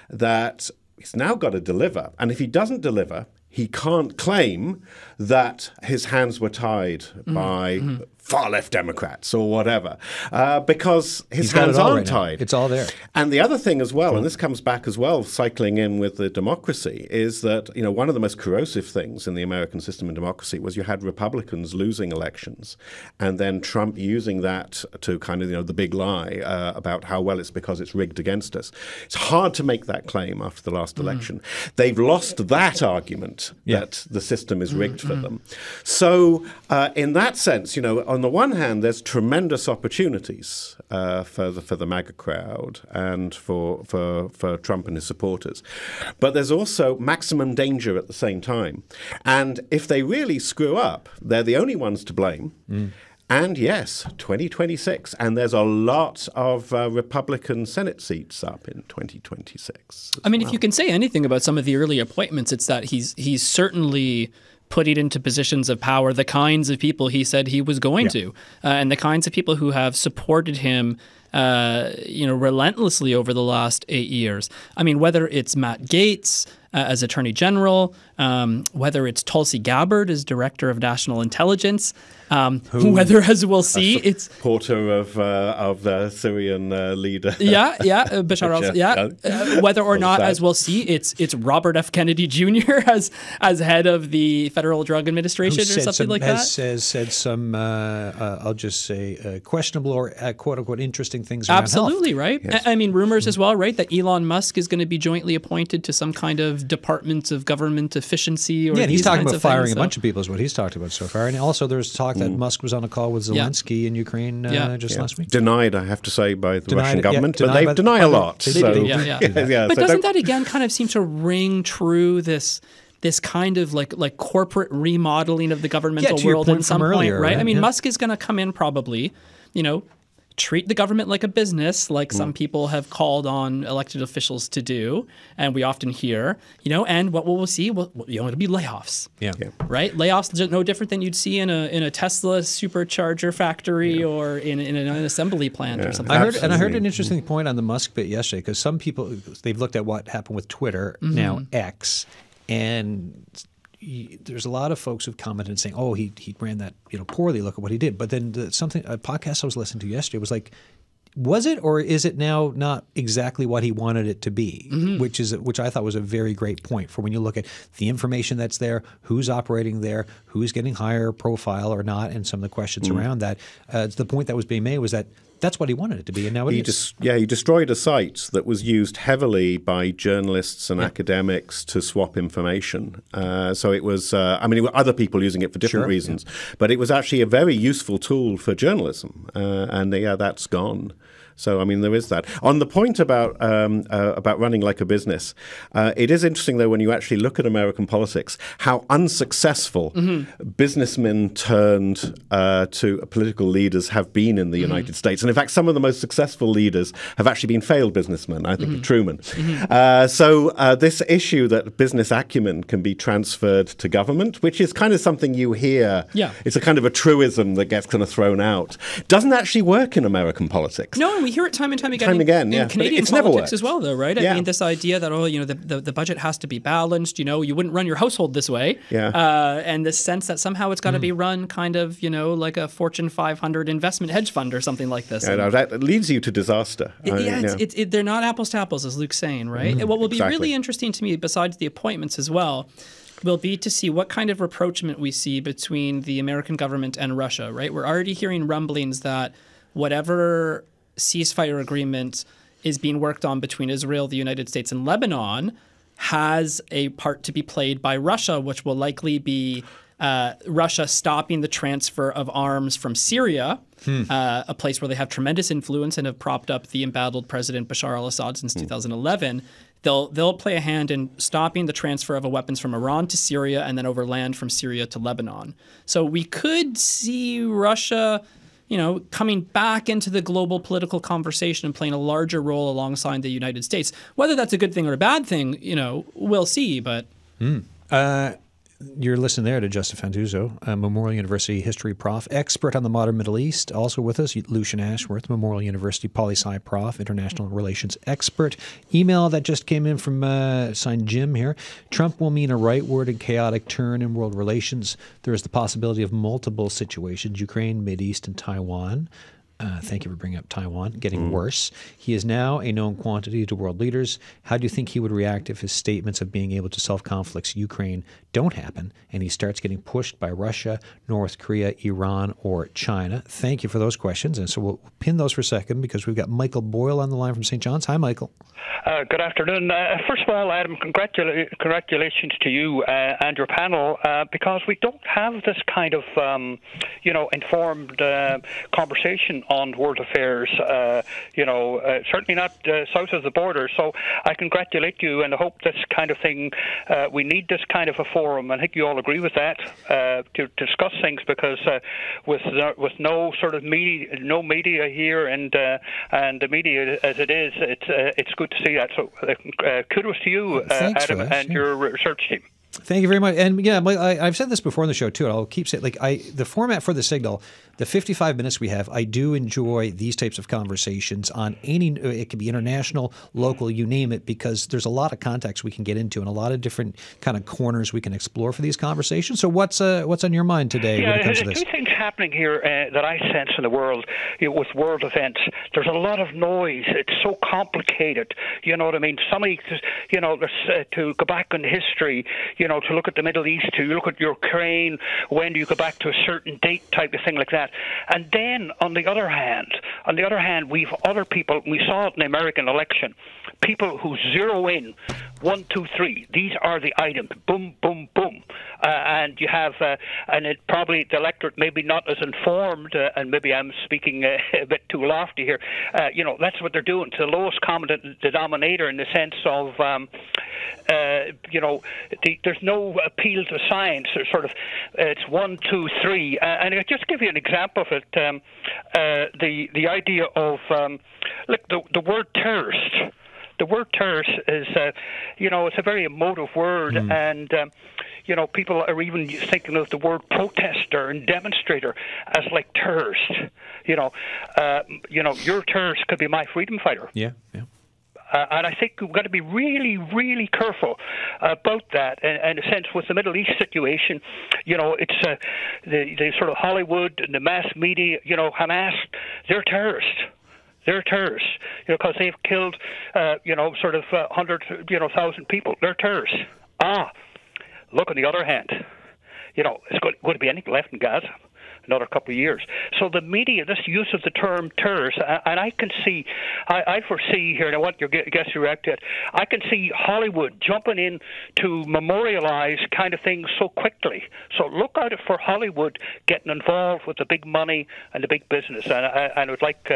[SPEAKER 2] that – he's now got to deliver. And if he doesn't deliver, he can't claim that his hands were tied by far-left Democrats or whatever, because his hands aren't tied.
[SPEAKER 1] It's all there.
[SPEAKER 2] And the other thing as well, and this comes back as well, cycling in with the democracy, is that one of the most corrosive things in the American system of democracy was you had Republicans losing elections, and then Trump using that to kind of the big lie about how it's because it's rigged against us. It's hard to make that claim after the last election. They've lost that argument that the system is rigged for them. So in that sense, on the one hand, there's tremendous opportunities for the MAGA crowd and for Trump and his supporters. But there's also maximum danger at the same time. And if they really screw up, they're the only ones to blame. And yes, 2026. And there's a lot of Republican Senate seats up in 2026.
[SPEAKER 3] I mean, if you can say anything about some of the early appointments, it's that he's certainly putting into positions of power the kinds of people he said he was going to, and the kinds of people who have supported him relentlessly over the last 8 years. I mean, whether it's Matt Gaetz as Attorney General, whether it's Tulsi Gabbard as Director of National Intelligence, whether, as we'll see, it's
[SPEAKER 2] supporter of the Syrian leader.
[SPEAKER 3] Bashar al-Assad. Whether or not, as we'll see, it's Robert F. Kennedy Jr. as head of the Federal Drug Administration or something like that.
[SPEAKER 1] Has said some, I'll just say, questionable or quote unquote interesting things around
[SPEAKER 3] Absolutely,
[SPEAKER 1] health.
[SPEAKER 3] Right? Yes. I mean, rumors as well, right, that Elon Musk is going to be jointly appointed to some kind of Department of Government Efficiency. Or
[SPEAKER 1] he's talking about firing a bunch of people is what he's talked about so far. And also there's talk that Musk was on a call with Zelensky in Ukraine just last week.
[SPEAKER 2] Denied, I have to say, by the Russian government, but they deny a lot.
[SPEAKER 3] But doesn't that again kind of seem to ring true this kind of like corporate remodeling of the governmental world in some point, right? I mean, Musk is going to come in probably, treat the government like a business, like some people have called on elected officials to do, and we often hear, and what we'll see, it'll be layoffs. Right? Layoffs are no different than you'd see in a Tesla supercharger factory or in an assembly plant or something.
[SPEAKER 1] I heard an interesting point on the Musk bit yesterday, because some people, they've looked at what happened with Twitter, now X, and there's a lot of folks who've commented and saying, "Oh, he ran that poorly. Look at what he did." But then a podcast I was listening to yesterday was like, was it or is it now not exactly what he wanted it to be? Which I thought was a very great point for when you look at the information that's there, who's operating there, who's getting higher profile or not, and some of the questions around that. The point that was being made was that That's what he wanted it to be, and now it is.
[SPEAKER 2] He destroyed a site that was used heavily by journalists and academics to swap information. So it was, other people using it for different reasons, but it was actually a very useful tool for journalism, and that's gone. So, I mean, there is that. On the point about running like a business, it is interesting, though, when you actually look at American politics, how unsuccessful businessmen turned to political leaders have been in the United States. And in fact, some of the most successful leaders have actually been failed businessmen. I think of Truman. So this issue that business acumen can be transferred to government, which is kind of something you hear. Yeah. It's a kind of a truism that gets kind of thrown out. Doesn't actually work in American politics.
[SPEAKER 3] No, and we hear it time and time again in Canadian politics as well, though, right? I mean, this idea that, the budget has to be balanced, you wouldn't run your household this way. And this sense that somehow it's got to be run kind of, like a Fortune 500 investment hedge fund or something like this.
[SPEAKER 2] That leads you to disaster.
[SPEAKER 3] They're not apples to apples, as Luke's saying, right? And what will be really interesting to me, besides the appointments as well, will be to see what kind of rapprochement we see between the American government and Russia, right? We're already hearing rumblings that whatever ceasefire agreement is being worked on between Israel, the United States, and Lebanon has a part to be played by Russia, which will likely be Russia stopping the transfer of arms from Syria, a place where they have tremendous influence and have propped up the embattled President Bashar al-Assad since 2011. They'll play a hand in stopping the transfer of weapons from Iran to Syria and then overland from Syria to Lebanon. So we could see Russia coming back into the global political conversation and playing a larger role alongside the United States. Whether that's a good thing or a bad thing, we'll see. But
[SPEAKER 1] you're listening there to Justin Fantuzzo, a Memorial University history prof, expert on the modern Middle East. Also with us, Lucian Ashworth, Memorial University poli-sci prof, international relations expert. Email that just came in from signed Jim here. Trump will mean a rightward and chaotic turn in world relations. There is the possibility of multiple situations: Ukraine, Mideast, and Taiwan. Thank you for bringing up Taiwan, getting worse. He is now a known quantity to world leaders. How do you think he would react if his statements of being able to solve conflicts in Ukraine don't happen and he starts getting pushed by Russia, North Korea, Iran, or China? Thank you for those questions. And so we'll pin those for a second because we've got Michael Boyle on the line from St. John's. Hi, Michael.
[SPEAKER 5] Good afternoon. First of all, Adam, congratulations to you and your panel because we don't have this kind of, informed conversation on world affairs, certainly not south of the border. So I congratulate you and I hope this kind of thing, we need this kind of a forum. I think you all agree with that, to discuss things because with no sort of media here and the media as it is, it's good to see that. So kudos to you, Adam, and your research team.
[SPEAKER 1] Thank you very much. And yeah, I've said this before on the show too, and I'll keep saying, the format for the Signal, the 55 minutes we have, I do enjoy these types of conversations on it can be international, local, you name it, because there's a lot of context we can get into and a lot of different kind of corners we can explore for these conversations. So what's on your mind today when it comes to this?
[SPEAKER 5] Two things happening here that I sense in the world with world events. There's a lot of noise. It's so complicated. You know what I mean? Somebody, to go back in history, to look at the Middle East, to look at Ukraine, when do you go back to a certain date type of thing like that. And then, on the other hand, we've other people, we saw it in the American election, people who zero in, 1, 2, 3, these are the items, boom, boom, boom. And you have, and it probably, the electorate maybe not as informed, and maybe I'm speaking a bit too lofty here, that's what they're doing, to the lowest common denominator in the sense of, there's no appeal to science. There's sort of, it's 1, 2, 3. And I'll just give you an example of it. The idea of, the word terrorist. The word terrorist is, it's a very emotive word, and people are even thinking of the word protester and demonstrator as like terrorist. Your terrorist could be my freedom fighter.
[SPEAKER 1] Yeah.
[SPEAKER 5] And I think we've got to be really, really careful about that. And in a sense, with the Middle East situation, it's the sort of Hollywood and the mass media, Hamas, they're terrorists. They're terrorists, because they've killed, 100,000 people. They're terrorists. Look, on the other hand, it's going to be anything left in Gaza. another couple of years. So the media, this use of the term terrorist, and I foresee here, and I want your guest to react to it, I can see Hollywood jumping in to memorialize kind of things so quickly. So look out for Hollywood getting involved with the big money and the big business. And I would like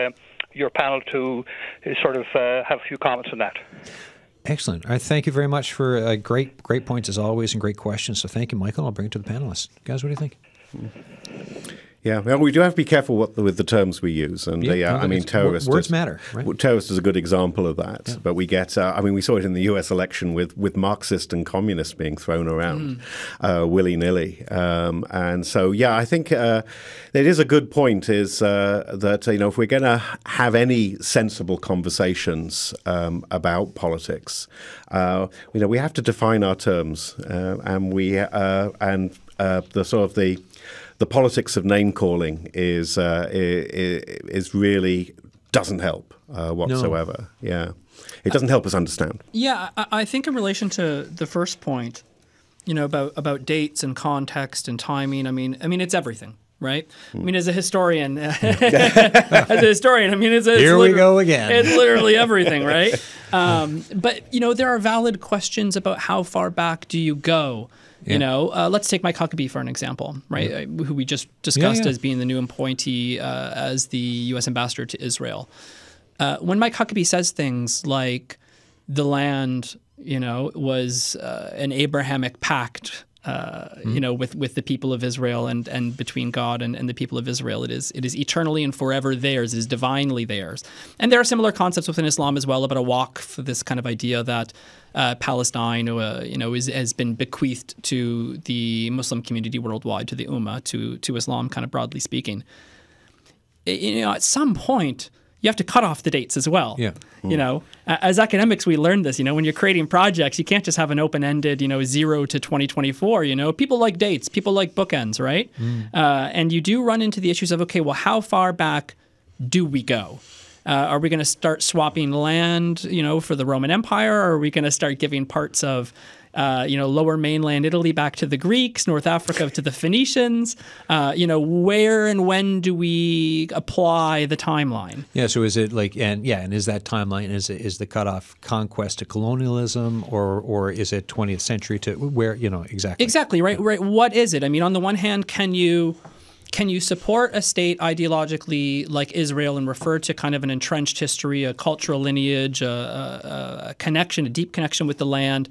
[SPEAKER 5] your panel to sort of have a few comments on that.
[SPEAKER 1] Excellent. All right, thank you very much for great points as always and great questions. So thank you, Michael. I'll bring it to the panelists. Guys, what do you think?
[SPEAKER 2] Yeah, well, we do have to be careful with the terms we use. And I mean, terrorist.
[SPEAKER 1] Words matter, right?
[SPEAKER 2] Terrorist is a good example of that.
[SPEAKER 1] Yeah.
[SPEAKER 2] But we get, we saw it in the U.S. election with Marxist and communist being thrown around willy-nilly. And so, I think it is a good point is that, if we're going to have any sensible conversations about politics, we have to define our terms. And the sort of the politics of name calling is really doesn't help whatsoever. No. Yeah, it doesn't help us understand.
[SPEAKER 3] Yeah, I think in relation to the first point, about dates and context and timing. I mean, it's everything, right? I mean, as a historian,
[SPEAKER 1] Here we go again.
[SPEAKER 3] It's literally everything, right? But there are valid questions about how far back do you go. Yeah. Let's take Mike Huckabee for an example, right? Who we just discussed as being the new appointee as the U.S. ambassador to Israel. When Mike Huckabee says things like the land, was an Abrahamic pact, with the people of Israel and between God and the people of Israel, it is eternally and forever theirs. It is divinely theirs. And there are similar concepts within Islam as well about a waqf, this kind of idea that Palestine, has been bequeathed to the Muslim community worldwide, to the Ummah, to Islam, kind of broadly speaking. At some point, you have to cut off the dates as well. Yeah. As academics, we learned this. When you're creating projects, you can't just have an open-ended, 0 to 2024. People like dates. People like bookends, right? And you do run into the issues of, okay, well, how far back do we go? Are we going to start swapping land, for the Roman Empire? Or are we going to start giving parts of, lower mainland Italy back to the Greeks, North Africa to the Phoenicians? Where and when do we apply the timeline? Yeah.
[SPEAKER 1] So is it and is that timeline is the cutoff conquest to colonialism, or is it 20th century to where exactly?
[SPEAKER 3] Exactly right. Right. What is it? I mean, on the one hand, can you support a state ideologically like Israel and refer to kind of an entrenched history, a cultural lineage, a connection, a deep connection with the land?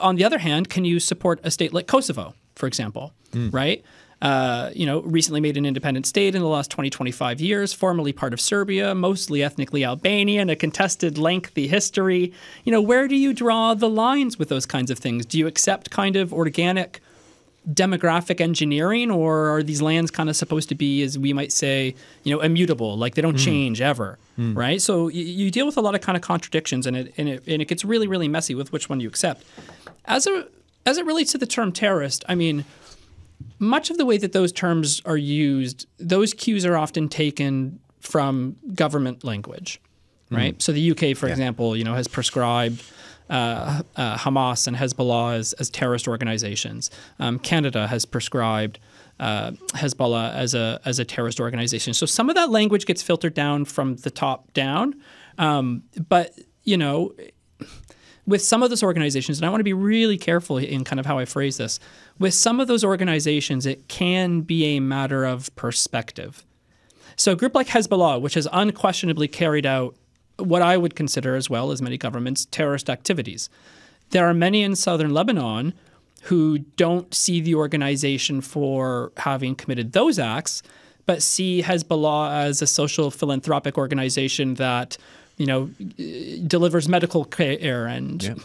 [SPEAKER 3] On the other hand, can you support a state like Kosovo, for example, right? Recently made an independent state in the last 20, 25 years, formerly part of Serbia, mostly ethnically Albanian, a contested, lengthy history. Where do you draw the lines with those kinds of things? Do you accept kind of organic demographic engineering, or are these lands kind of supposed to be, as we might say, immutable, like they don't change ever, right? So you deal with a lot of kind of contradictions, and it gets really, really messy with which one you accept. As it relates to the term terrorist, I mean, much of the way that those terms are used, those cues are often taken from government language, right? So the UK, for example, has prescribed Hamas and Hezbollah as terrorist organizations. Canada has prescribed Hezbollah as a terrorist organization. So some of that language gets filtered down from the top down. But with some of those organizations, and I want to be really careful in kind of how I phrase this, with some of those organizations, it can be a matter of perspective. So a group like Hezbollah, which has unquestionably carried out what I would consider, as well as many governments, terrorist activities. There are many in southern Lebanon who don't see the organization for having committed those acts, but see Hezbollah as a social philanthropic organization that, delivers medical care and,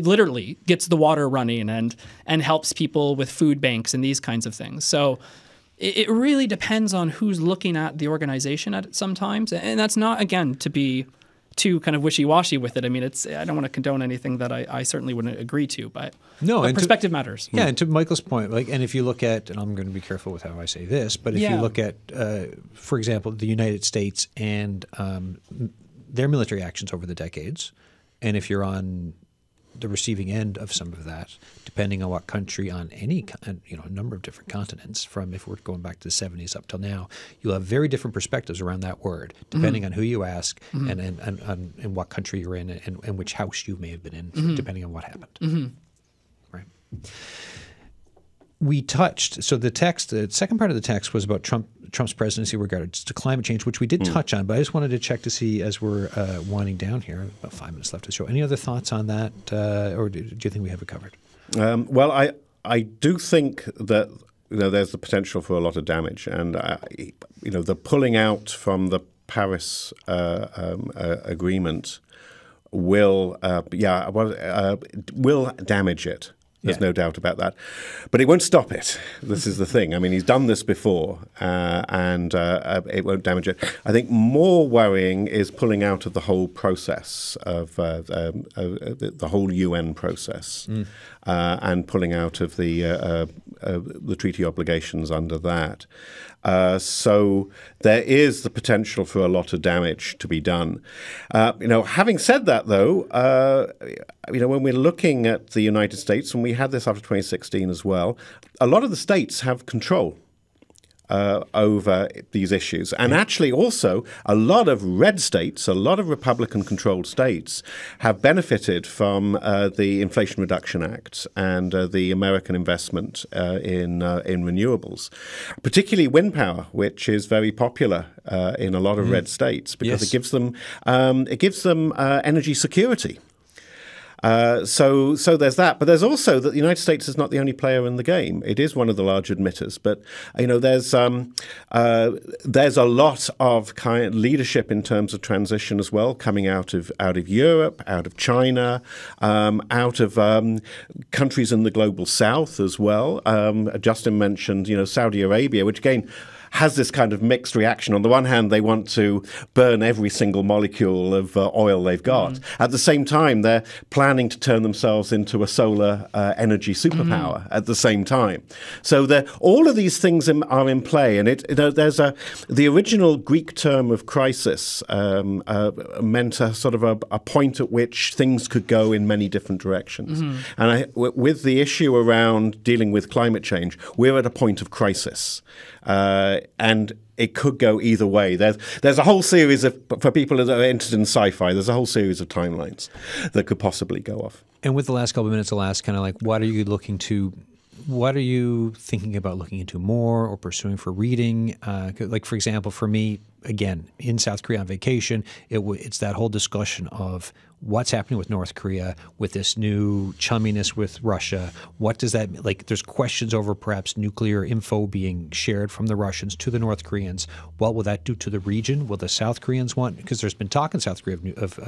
[SPEAKER 3] literally gets the water running and helps people with food banks and these kinds of things. So it really depends on who's looking at the organization at it sometimes. And that's not, again, to be too kind of wishy-washy with it. I mean, I don't want to condone anything that I certainly wouldn't agree to, but perspective matters.
[SPEAKER 1] Yeah, and to Michael's point, and if you look at, and I'm going to be careful with how I say this, but if you look at, for example, the United States and their military actions over the decades, and if you're on the receiving end of some of that, depending on what country on any, a number of different continents, from if we're going back to the 70s up till now, you'll have very different perspectives around that word, depending on who you ask and what country you're in and which house you may have been in, depending on what happened. Right. We touched, so the second part of the text was about Trump's presidency regarding to climate change, which we did touch on, but I just wanted to check to see, as we're winding down here, about 5 minutes left of the show, any other thoughts on that, or do you think we have it covered?
[SPEAKER 2] Well, I do think that there's the potential for a lot of damage, and the pulling out from the Paris agreement will damage it. There's no doubt about that. But it won't stop it. This is the thing. I mean, he's done this before, and it won't damage it. I think more worrying is pulling out of the whole process of the whole UN process and pulling out of the treaty obligations under that. So there is the potential for a lot of damage to be done. Having said that, though, when we're looking at the United States, and we had this after 2016 as well, a lot of the states have control over these issues. And actually also a lot of red states, a lot of Republican-controlled states have benefited from the Inflation Reduction Act and the American investment in renewables, particularly wind power, which is very popular in a lot of red states because it gives them energy security. So there's that, but there's also that the United States is not the only player in the game. It is one of the large emitters, but there's a lot of kind of leadership in terms of transition as well, coming out of Europe, out of China, out of countries in the global south as well. Justin mentioned, Saudi Arabia, which again has this kind of mixed reaction. On the one hand, they want to burn every single molecule of oil they've got. At the same time, they're planning to turn themselves into a solar energy superpower at the same time. So all of these things are in play. And there's the original Greek term of crisis meant a sort of a point at which things could go in many different directions. And with the issue around dealing with climate change, we're at a point of crisis. And it could go either way. There's a whole series for people that are interested in sci-fi, there's a whole series of timelines that could possibly go off.
[SPEAKER 1] And with the last couple of minutes, I'll ask kind of like, what are you thinking about looking into more or pursuing for reading? Like, for example, for me, again, in South Korea on vacation, it's that whole discussion of what's happening with North Korea, with this new chumminess with Russia. What does that mean? Like, there's questions over perhaps nuclear info being shared from the Russians to the North Koreans. What will that do to the region? Will the South Koreans want, because there's been talk in South Korea of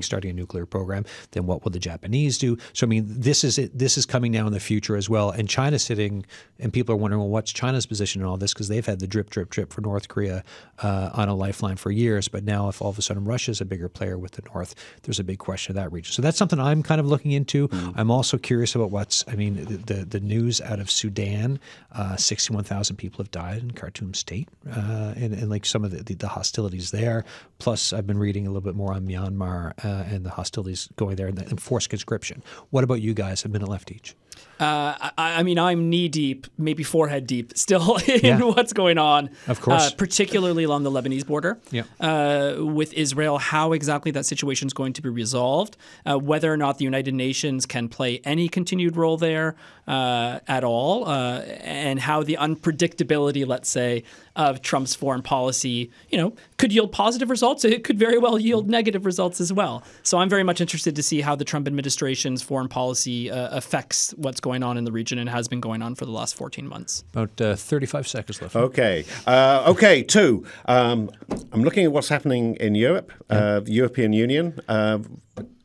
[SPEAKER 1] starting a nuclear program, then what will the Japanese do? So, I mean, this is coming now in the future as well. And China's sitting, and people are wondering, well, what's China's position in all this? Because they've had the drip, drip, drip for North Korea on a lifeline for years. But now if all of a sudden Russia's a bigger player with the North, there's a big question of that region. So that's something I'm kind of looking into. I'm also curious about the news out of Sudan. 61,000 people have died in Khartoum State, and like some of the hostilities there. Plus, I've been reading a little bit more on Myanmar and the hostilities going there and forced conscription. What about you guys? A minute left each.
[SPEAKER 3] I mean, I'm knee deep, maybe forehead deep, still in what's going on.
[SPEAKER 1] Of course,
[SPEAKER 3] particularly along the Lebanese border with Israel. How exactly that situation is going to be resolved, whether or not the United Nations can play any continued role there at all, and how the unpredictability, let's say, of Trump's foreign policy, could yield positive results. It could very well yield negative results as well. So I'm very much interested to see how the Trump administration's foreign policy affects what's going on in the region and has been going on for the last 14 months.
[SPEAKER 1] About 35 seconds left.
[SPEAKER 2] Okay. Two. I'm looking at what's happening in Europe, the European Union,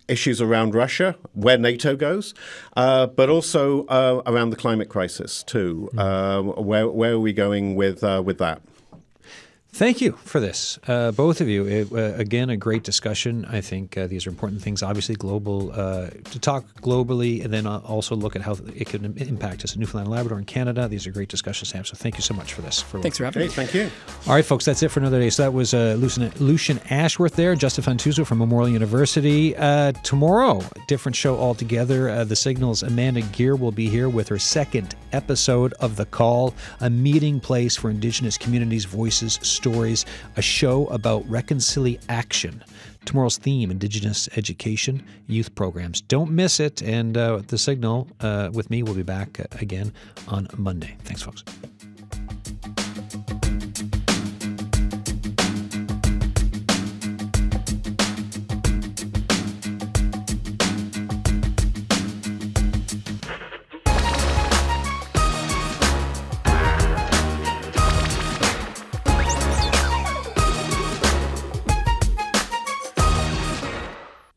[SPEAKER 2] issues around Russia, where NATO goes, but also around the climate crisis too. Where are we going with that?
[SPEAKER 1] Thank you for this, both of you. Again, a great discussion. I think these are important things, obviously, global, to talk globally and then also look at how it can impact us in Newfoundland and Labrador and Canada. These are great discussions, Sam. So thank you so much for this.
[SPEAKER 3] Thanks for having me.
[SPEAKER 2] Thank you.
[SPEAKER 1] All right, folks, that's it for another day. So that was Lucian Ashworth there, Justin Fantuzo from Memorial University. Tomorrow, different show altogether. The Signal's Amanda Gear will be here with her second episode of The Call, a meeting place for Indigenous communities, voices, stories, a show about reconciliation. Tomorrow's theme, Indigenous education, youth programs. Don't miss it. And The Signal with me will be back again on Monday. Thanks, folks.